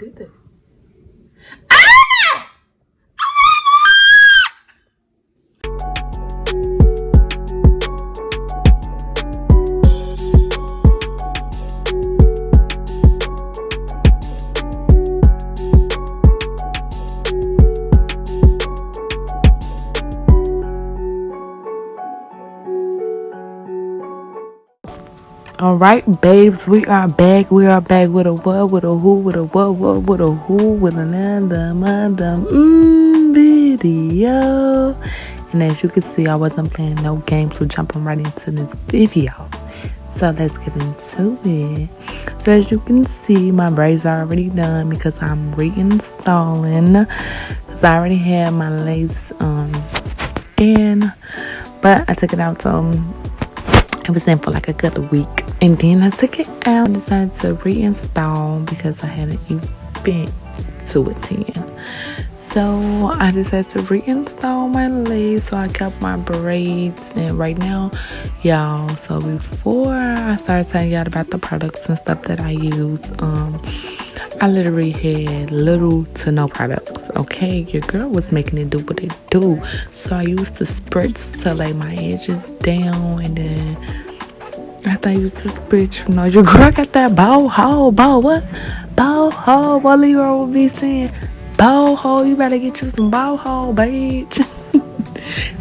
did that? All right, babes, we are back. We are back with a what, with a who, with a what, with a who, with another video. And as you can see, I wasn't playing no games. We're jumping right into this video. So let's get into it. So as you can see, my braids are already done because I'm reinstalling. Because I already had my lace in, but I took it out, so it was in for like a good week. And then I took it out and decided to reinstall because I had an event to attend. So I decided to reinstall my lace. So I kept my braids. And right now, y'all, so before I started telling y'all about the products and stuff that I use, I literally had little to no products, okay? Your girl was making it do what it do. So I used the spritz to lay my edges down, and then after I used the spritz, you know, your girl got that bow hole, what Leroy would be saying, bow hole, you better get you some bow hole, bitch.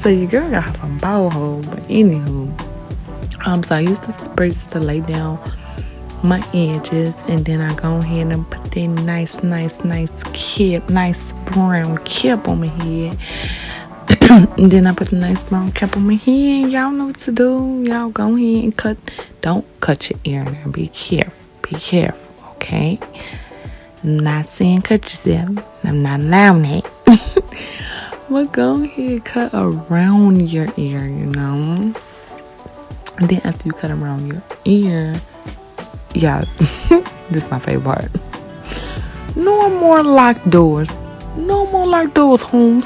So your girl got some bow hole, but anywho, so I used the spritz to lay down my edges, and then I go ahead and put that nice cap, nice brown cap on my head. And then I put a nice brown cap on my head. Y'all know what to do. Y'all go ahead and don't cut your ear now. Be careful, okay? I'm not saying cut yourself. I'm not allowing it. But go ahead and cut around your ear, you know. And then after you cut around your ear, yeah, this is my favorite part. No more locked doors. No more locked doors, Holmes.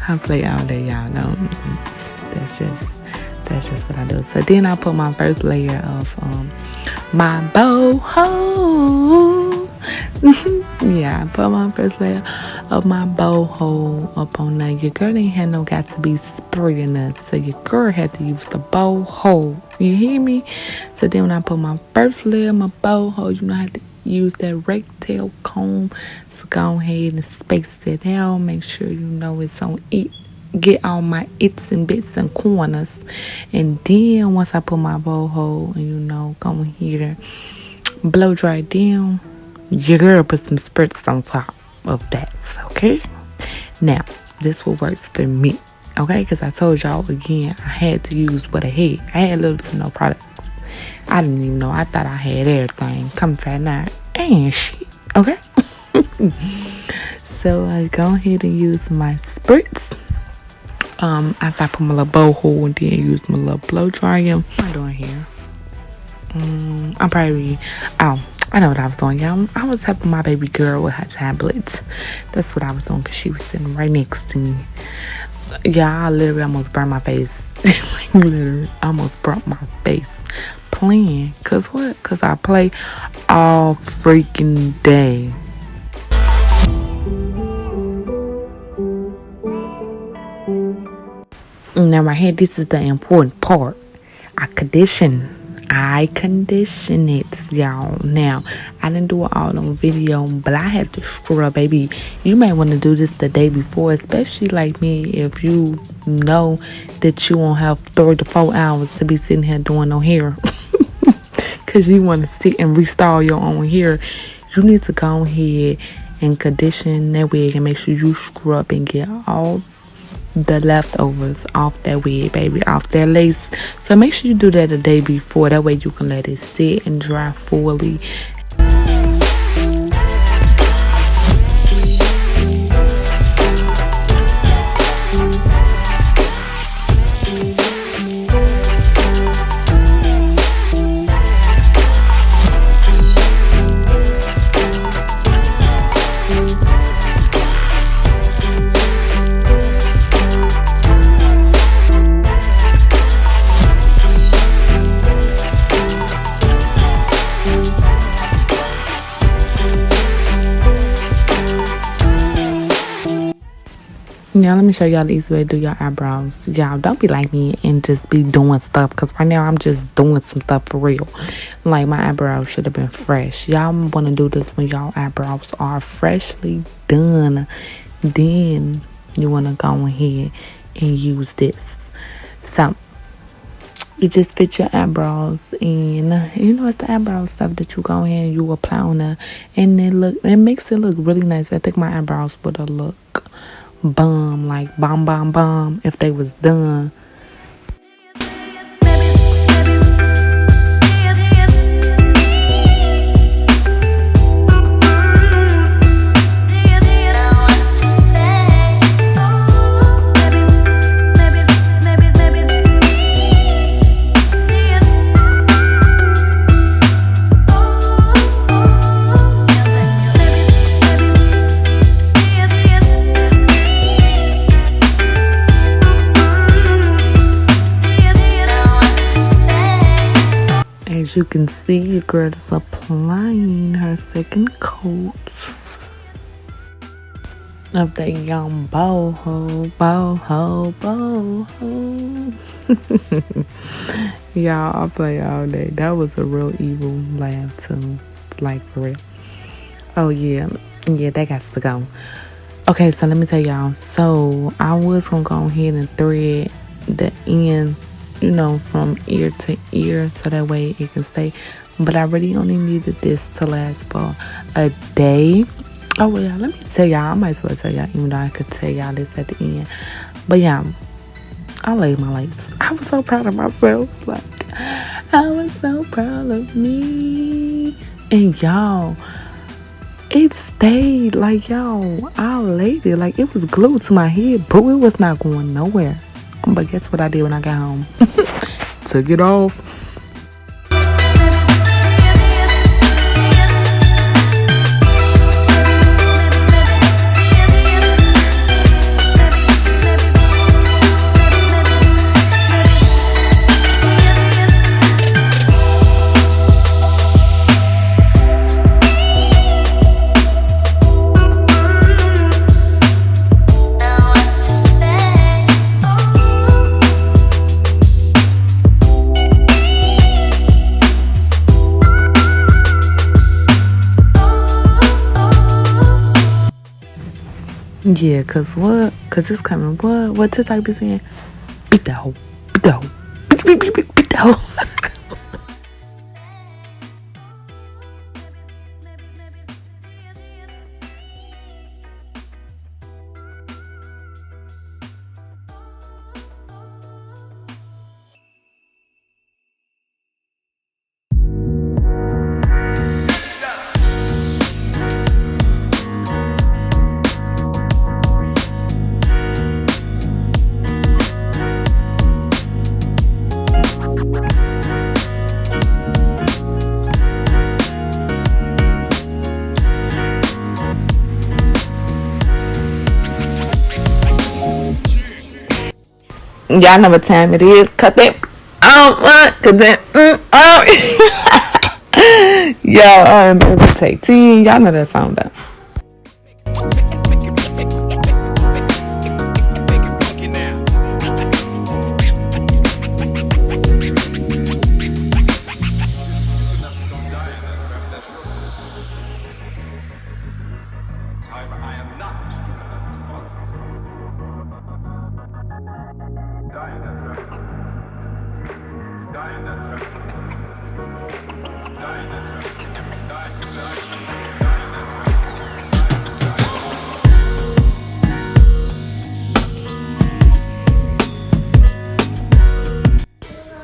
I play all day, y'all know. That's just what I do. So then I put my first layer of my boho. Yeah, I put my first layer of my boho up on there. Your girl ain't had no got to be spraying us, so your girl had to use the boho. You hear me? So then when I put my first layer of my boho, you know, I had to use that rectail comb. So go ahead and space it out. Make sure you know it's on it. Get all my its and bits and corners. And then once I put my boho, and you know, go ahead and blow dry it down, your girl put some spritz on top of that, okay? Now, this what works for me, okay? Because I told y'all again, I had to use what I had. I had little to no products. I didn't even know. I thought I had everything. Come find out, ain't shit, okay? So I go ahead and use my spritz. After I put my little boho and then use my little blow dryer. What am I doing here? I know what I was doing, y'all. I was helping my baby girl with her tablets. That's what I was doing because she was sitting right next to me. Yeah, I literally almost burned my face. Literally almost burnt my face playing. Cause what? Cause I play all freaking day. Now right here, this is the important part. I condition it, y'all. Now, I didn't do it all on video, but I had to scrub, baby. You may want to do this the day before, especially like me, if you know that you won't have 3 to 4 hours to be sitting here doing no hair. Because you want to sit and restyle your own hair. You need to go ahead and condition that wig and make sure you scrub and get all the leftovers off that wig, baby, off that lace. So make sure you do that the day before. That way you can let it sit and dry fully. Now let me show y'all the easy way to do your eyebrows. Y'all don't be like me and just be doing stuff, because right now I'm just doing some stuff for real. Like my eyebrows should have been fresh. Y'all want to do this when y'all eyebrows are freshly done. Then you want to go ahead and use this. So you just fit your eyebrows in. You know, it's the eyebrow stuff that you go ahead and you apply on there, and it makes it look really nice. I think my eyebrows would have looked bomb, like bomb if they was done. As you can see, your girl is applying her second coat of the young boho. Y'all, I'll play all day. That was a real evil laugh too, like for real. Oh yeah, that got to go. Okay, so let me tell y'all. So I was gonna go ahead and thread the end, you know, from ear to ear, so that way it can stay. But I really only needed this to last for a day. Oh well, yeah, let me tell y'all. I might as well tell y'all, even though I could tell y'all this at the end. But yeah, I laid my lights. I was so proud of myself. Like, I was so proud of me. And y'all, it stayed. Like, y'all, I laid it. Like, it was glued to my head, but it was not going nowhere. But guess what I did when I got home? Took it off. Yeah, cause what? Cause it's coming. What TikTok be saying? Beat that hoe. Beat that hoe. Beat that hoe. Y'all know what time it is. Cut that. Cause that. Y'all, take 10. Y'all know that song though.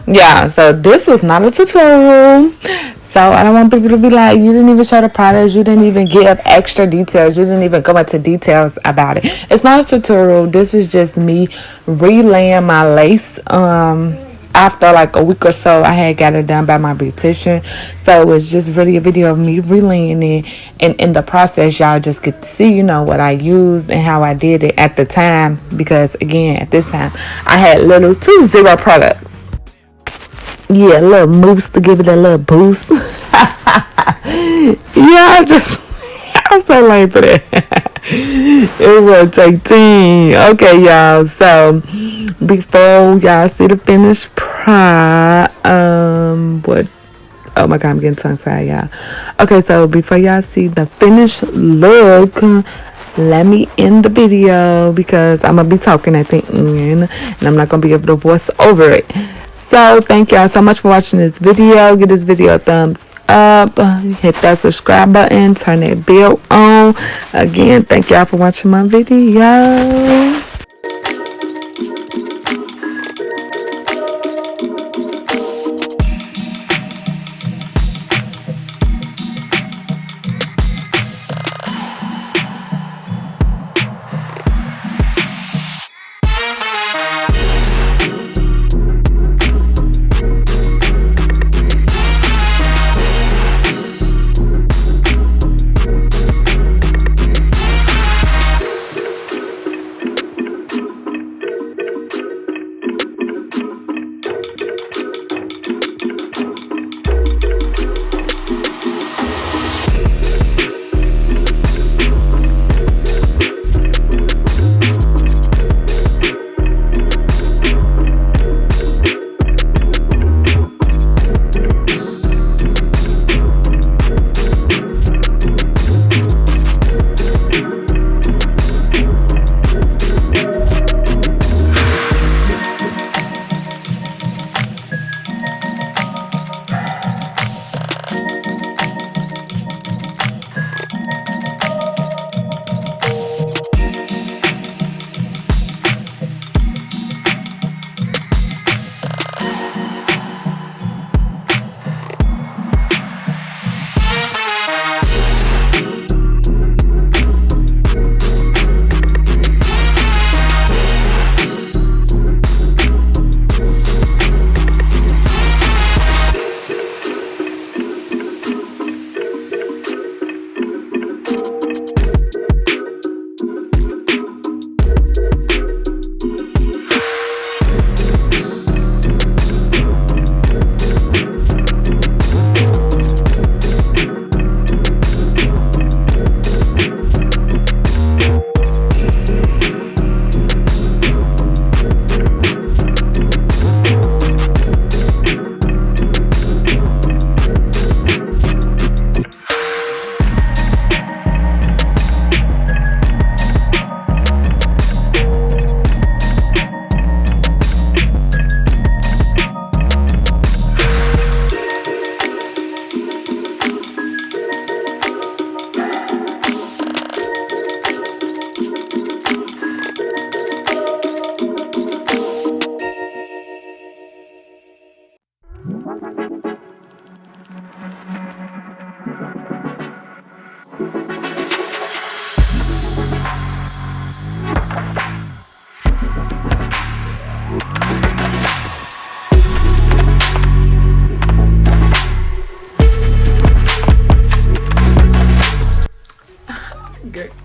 Yeah, so this was not a tutorial. So I don't want people to be like, you didn't even show the products, you didn't even give extra details, you didn't even go into details about it. It's not a tutorial. This was just me relaying my lace. After like a week or so, I had got it done by my beautician. So it was just really a video of me relaying it, and in the process, y'all just get to see, you know, what I used and how I did it at the time. Because again, at this time, I had literally 0 products. Yeah, a little mousse to give it a little boost. Yeah, I'm so lame for that. It will take 10. Okay, y'all. So before y'all see the finished product, what? Oh my god, I'm getting tongue tied, y'all. Okay, so before y'all see the finished look, let me end the video because I'm gonna be talking at the end and I'm not gonna be able to voice over it. So thank y'all so much for watching this video. Give this video a thumbs up, hit that subscribe button, turn that bell on. Again, thank y'all for watching my video.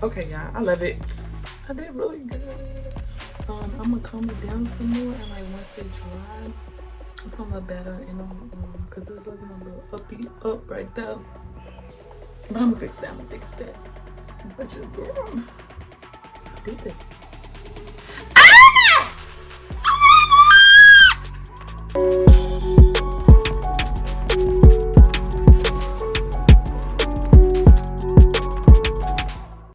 Okay, y'all, I love it. I did really good. I'm gonna comb it down some more, and like once it dry, it's gonna look better. And cause it's looking a little up right there. But I'm gonna fix that. But your girl, I did it.